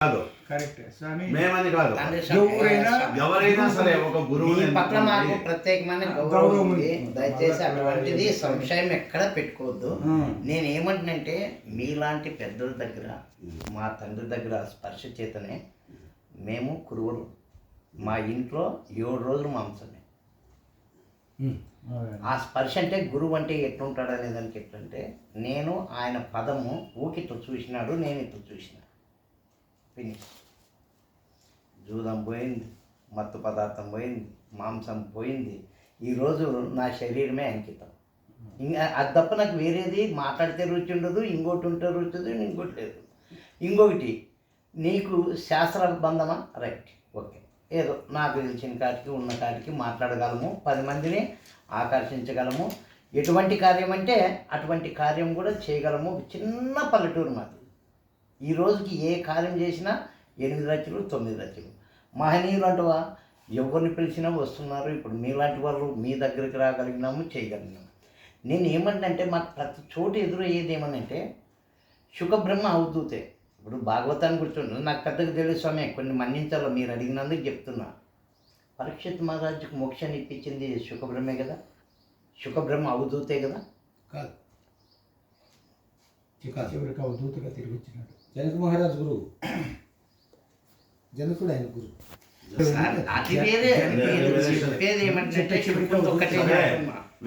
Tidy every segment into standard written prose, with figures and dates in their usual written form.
కాదు, కరెక్ట్ స్వామి. మేమని కాదు, ఎవరైనా సరే ఒక గురువు పట్ల మాకు ప్రత్యేకమైన గౌరవం ఉంది. దయచేసి అటువంటిది సంశయం ఎక్కడ పెట్టుకోవద్దు. నేను ఏమంటున్నంటే మీలాంటి పెద్దల దగ్గర, మా తండ్రి దగ్గర స్పర్శ చేతనే మేము కురువులు. మా ఇంట్లో 7 రోజులు మాంసమే. ఆ స్పర్శ అంటే గురువు అంటే ఎట్లుంటాడు అనే దానికి ఎట్లంటే, నేను ఆయన పదము ఊకితో చూసినాడు, నేను ఇట్లా చూసిన ఫినిష్. జూదం పోయింది, మత్తు పదార్థం పోయింది, మాంసం పోయింది. ఈరోజు నా శరీరమే అంకితం. ఇంకా అది తప్ప నాకు వేరేది మాట్లాడితే రుచి ఉండదు, ఇంకోటి ఉంటే రుచి ఉండదు, ఇంకోటి లేదు. ఇంకొకటి, నీకు శాస్త్రబంధమా? రైట్, ఓకే, ఏదో నాకు తెలిసిన కాటికి ఉన్న కాటికి మాట్లాడగలము, 10 మందిని ఆకర్షించగలము. ఎటువంటి కార్యం అంటే అటువంటి కార్యం కూడా చేయగలము. చిన్న పల్లెటూరు మాది. ఈ రోజుకి ఏ కార్యం చేసినా 8 లక్షలు 9 లక్షలు. మహనీయులు అంటవా, ఎవరిని పిలిచినా వస్తున్నారు. ఇప్పుడు మీలాంటి వాళ్ళు మీ దగ్గరికి రాగలిగినాము, చేయగలిగినాము. నేను ఏమంటే మాకు ప్రతి చోటు ఎదురయ్యేది ఏమనంటే, శుకబ్రహ్మ అవధూతే. ఇప్పుడు భాగవతాన్ని కూర్చోండి, నాకు పెద్దగా తెలియదు స్వామి, కొన్ని మన్నించాలో మీరు అడిగినందుకు చెప్తున్నా. పరీక్షిత్ మహారాజుకు మోక్షాన్ని ఇప్పించింది శుకబ్రహ్మే కదా, శుకబ్రహ్మ అవధూతే కదా. కాదు, చివరికి అవధూతగా తిరిగి వచ్చినాడు. జనక మహారాజు గురువు, జనకుడు ఆయన గురువు. అది వేరే. చెప్పేది ఏమంటే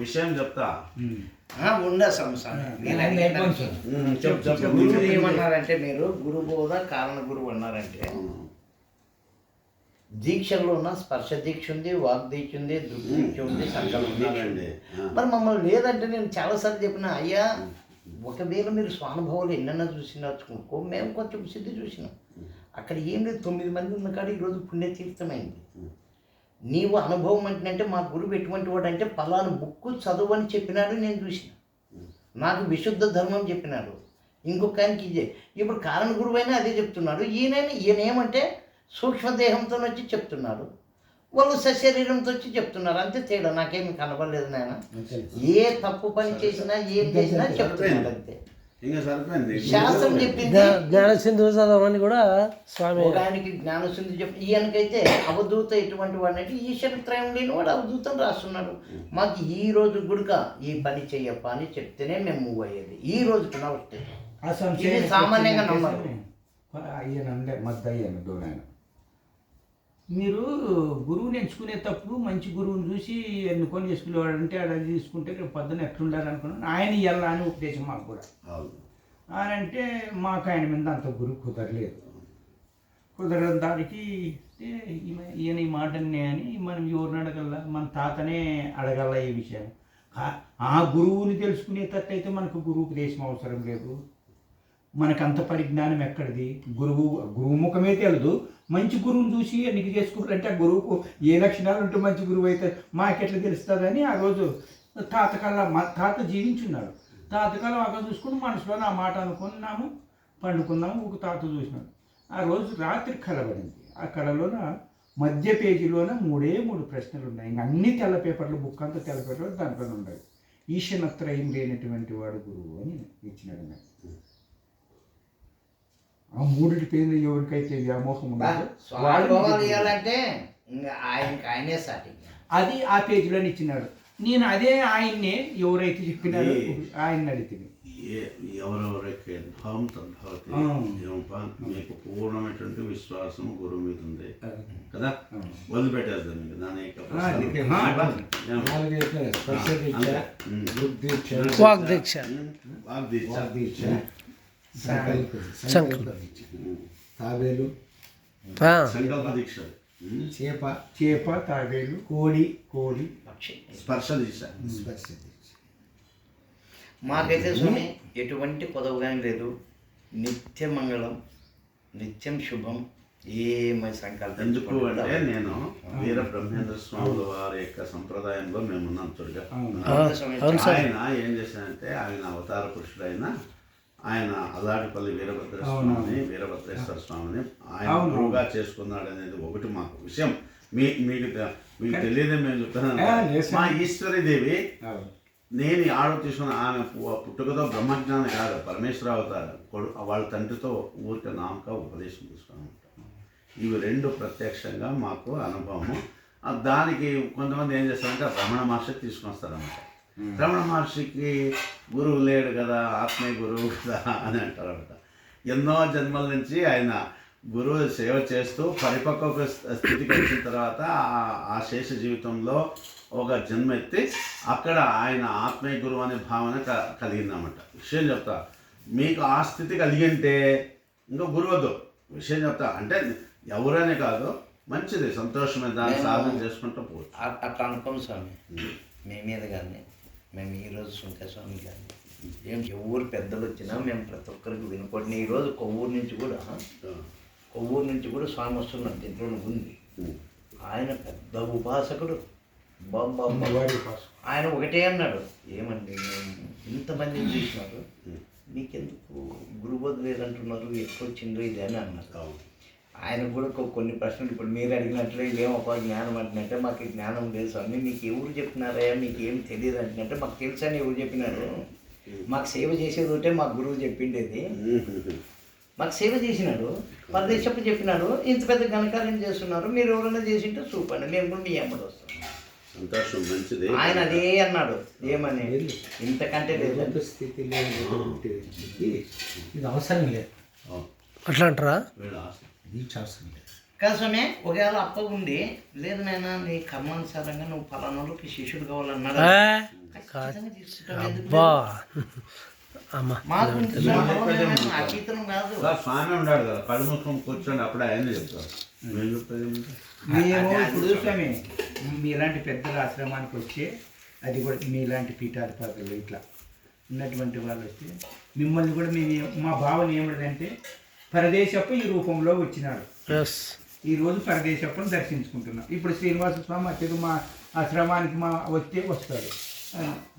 విషయం చెప్తా ఉండ సంసారం. గురువు ఏమన్నారంటే, మీరు గురు బోధ కారణ గురువు అన్నారంటే, దీక్షల్లో ఉన్న స్పర్శ దీక్ష ఉంది, వాగ్దీక్ష ఉంది, దుర్దీక్ష ఉంది, సంకల్ప దీక్ష ఉంది. మరి మమ్మల్ని లేదంటే నేను చాలాసార్లు చెప్పిన, అయ్యా ఒకవేళ మీరు స్వానుభవాలు ఎన్నైనా చూసినచ్చుకో, మేము కొంచెం సిద్ధి చూసినాం. అక్కడ ఏం లేదు, 9 మంది ఉన్న కాడ ఈరోజు పుణ్యతీర్థమైంది. నీవు అనుభవం అంటే మా గురువు ఎటువంటి వాడు అంటే, పలాను బుక్కు చదువు అని చెప్పినాడు, నేను చూసిన. నాకు విశుద్ధ ధర్మం చెప్పినాడు. ఇంకొక ఆయనకి ఇదే. ఇప్పుడు కారణ గురువు అయినా అదే చెప్తున్నాడు. ఈయన ఏమంటే సూక్ష్మదేహంతో వచ్చి చెప్తున్నాడు, వాళ్ళు సశరీరంతో వచ్చి చెప్తున్నారు. అంతే తేడా, నాకేమి కనబడలేదు నాయన. ఏ తప్పు పని చేసినా ఏం చేసినా చెప్తున్నాడు, అంతే. శాస్త్రం చెప్పింది జ్ఞానసింధు చదవమని కూడా స్వామి. ఆయనకి జ్ఞానసింధు చెప్పి, ఈయనకైతే అవధూత ఎటువంటి వాడు అంటే ఈశ్వరత్రయం లేని వాడు అవధూతం రాస్తున్నాడు. మాకు ఈ రోజు గుడుక ఈ పని చెయ్యప్ప అని చెప్తేనే మేము మూవ్ అయ్యేది. ఈ రోజుకి నవ్వుతే సామాన్యంగా నమ్మరు. అయ్యానంటే మద్దు అయ్యాను దూరాయన. మీరు గురువుని ఎంచుకునేటప్పుడు మంచి గురువుని చూసి ఎన్నుకొని చేసుకునేవాడంటే అది తీసుకుంటే రేపు పొద్దున ఎట్లుండాలనుకున్నాను. ఆయన ఇవ్వాలా అని ఉపదేశం మాకు కూడా. ఆయన అంటే మాకు ఆయన మీద అంత గురువు కుదరడం దానికి ఈయన ఈ మాటనే అని మనం ఎవరిని అడగల, మన తాతనే అడగల ఈ విషయం. ఆ గురువుని తెలుసుకునేటట్టయితే మనకు గురువు ఉపదేశం అవసరం లేదు. మనకంత పరిజ్ఞానం ఎక్కడిది? గురువు ముఖమే తెలియదు. మంచి గురువుని చూసి ఎన్నిక చేసుకోవాలంటే ఆ గురువుకు ఏ లక్షణాలు ఉంటే మంచి గురువు అయితే మాకెట్లా తెలుస్తుందని ఆ రోజు తాతకాలం, మా తాత జీవించున్నాడు. తాతకాలం అక్కడ చూసుకుని మనసులో ఆ మాట అనుకున్నాము, పండుకున్నాము. ఒక తాత చూసినాడు. ఆ రోజు రాత్రి కలబడింది. ఆ కళలోన మధ్య పేజీలోన 3 ప్రశ్నలు ఉన్నాయి. ఇంక అన్ని తెల్ల పేపర్లు, బుక్ అంతా తెల్ల పేపర్లు, దాంట్లో ఉన్నాయి. ఈశ్వరత్రయం లేనటువంటి వాడు గురువు అని ఇచ్చినాడు నాకు. ఆ 3 పేర్లు ఎవరికైతే వ్యామోహం ఉన్నదో అది ఆ పేజీలోనే ఇచ్చినాడు. నేను అదే ఆయన్నే ఎవరైతే చెప్పినారో ఆయన్ని అడిగితే, ఎవరెవరైతే భావం తద్భావతి, మీకు పూర్ణమైనటువంటి విశ్వాసం గురువు మీద ఉంది కదా, వదిలిపెట్టేద్దాం. వాగ్దీక్ష, తాబేలు, సంకల్ప దీక్ష, చేప, తాబేలు, కోడి, స్పర్శ దీక్ష. మాకైతే స్వామి ఎటువంటి కొదవగానే లేదు. నిత్య మంగళం, నిత్యం శుభం. ఏమై సంకల్పం ఎందుకు అంటే, నేను వీర బ్రహ్మేంద్ర స్వాముల వారి యొక్క సంప్రదాయంలో మేము ఉన్నాం చూడగా. ఆయన ఏం చేశారంటే, ఆయన అవతార పురుషుడైన ఆయన అల్లాడిపల్లి వీరభద్రేశ్వర స్వామిని ఆయన గురువుగా చేసుకున్నాడు అనేది ఒకటి మాకు విషయం. మీకు తెలియదే మేము చెప్తాను. మా ఈశ్వరీదేవి నేను ఆడో తీసుకున్న ఆమె పుట్టుకతో బ్రహ్మజ్ఞాని కాదు, పరమేశ్వర అవతారం వాళ్ళ తండ్రితో ఊరికే నామక ఉపదేశం తీసుకుని ఉంటాం. ఇవి రెండు ప్రత్యక్షంగా మాకు అనుభవము. దానికి కొంతమంది ఏం చేస్తారంటే రమణ మహర్షి తీసుకొని వస్తారన్నమాట. రమణ మహర్షికి గురువు లేడు కదా, ఆత్మీయ గురువు కదా అని అంటారన్నమాట. ఎన్నో జన్మల నుంచి ఆయన గురువు సేవ చేస్తూ పరిపక్వ స్థితికి వచ్చిన తర్వాత ఆ శేష జీవితంలో ఒక జన్మ ఎత్తి అక్కడ ఆయన ఆత్మీయ గురువు అనే భావన కలిగిందన్నమాట. విషయం చెప్తా, మీకు ఆ స్థితి కలిగింటే ఇంకా గురువద్దు. విషయం చెప్తా అంటే ఎవరనే కాదు, మంచిది, సంతోషమైన దాన్ని సాధన చేసుకుంటూ పోవచ్చు. అట్లా అనుకోం స్వామి. మీ మీద కానీ మేము ఈరోజు సుంక స్వామి కానీ ఎవరు పెద్దలు వచ్చినా మేము ప్రతి ఒక్కరికి వినపడిన. ఈరోజు కొవ్వూరు నుంచి కూడా స్వామి వస్తున్నారు, దీంట్లో ఉంది. ఆయన పెద్ద ఉపాసకుడు. ఆయన ఒకటే అన్నాడు, ఏమండి మేము ఇంతమందిని చూసినారు, మీకెందుకు గురుబోధ లేదంటున్నారు, ఎక్కడ వచ్చిందో ఇది అని అన్నారు. ఆయనకు కూడా కొన్ని ప్రశ్నలు ఇప్పుడు మీరు అడిగినట్లే ఇదేమో ఒక జ్ఞానం అంటున్నట్టే, మాకు జ్ఞానం లేదు స్వామి, మీకు ఎవరు చెప్పినారా, మీకు ఏం తెలియదు అంటున్నట్టే, మాకు తెలుసా అని ఎవరు చెప్పినారు, మాకు సేవ చేసేది ఒకటే మాకు గురువు చెప్పిండేది, మాకు సేవ చేసినాడు, పరదేశపు చెప్పినాడు, ఇంత పెద్ద ఘనకార్యం చేస్తున్నారు, మీరు ఎవరైనా చేసింటే చూపండి, మేము కూడా మీ అమ్మడు వస్తాం. సంతోషం, మంచిది. ఆయన అదే అన్నాడు, ఏమని ఇంతకంటే లేదు స్థితి లేదు, ఇది అవసరం లేదు. అట్లా అంటారా? అవసరం లేదు కోసమే ఒకవేళ అప్ప ఉండి లేదు నాయన నీ కర్మానుసారంగా నువ్వు ఫలానాలోకి శిష్యుడు కావాలన్నాడు, అబ్బా అమ్మా మాకు అతీతం కాదు. స్వామి ఉన్నాడు కదా, కళ్ళు మూసుకొని కూర్చోండి, అప్పుడు ఆయన చెప్తారు. మేము చెప్పేది మేము ఇప్పుడు స్వామి మీలాంటి పెద్దల ఆశ్రమానికి వచ్చి, అది కూడా మీలాంటి పీఠాధిపతులు ఇట్లా ఉన్నటువంటి వాళ్ళు వచ్చి మిమ్మల్ని కూడా మా భావన ఏమిటంటే పరదేశపు ఈ రూపంలో వచ్చినాడు. ఈరోజు పరదేశప్పును దర్శించుకుంటున్నాం. ఇప్పుడు శ్రీనివాస స్వామి అత్యడు మా ఆశ్రమానికి వస్తాడు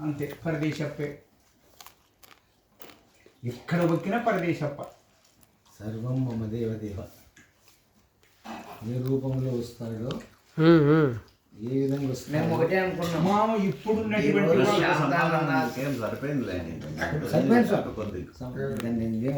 అంతే. పరదేశప్పే ఎక్కడ వచ్చినా పరదేశప్ప. సర్వం మమ దేవదేవ. ఏ రూపంలో వస్తాడో, ఏ విధంగా వస్తాడో మేము ఒకటే అనుకున్నాం. ఇప్పుడు సరిపోయింది. సరిపోయింది.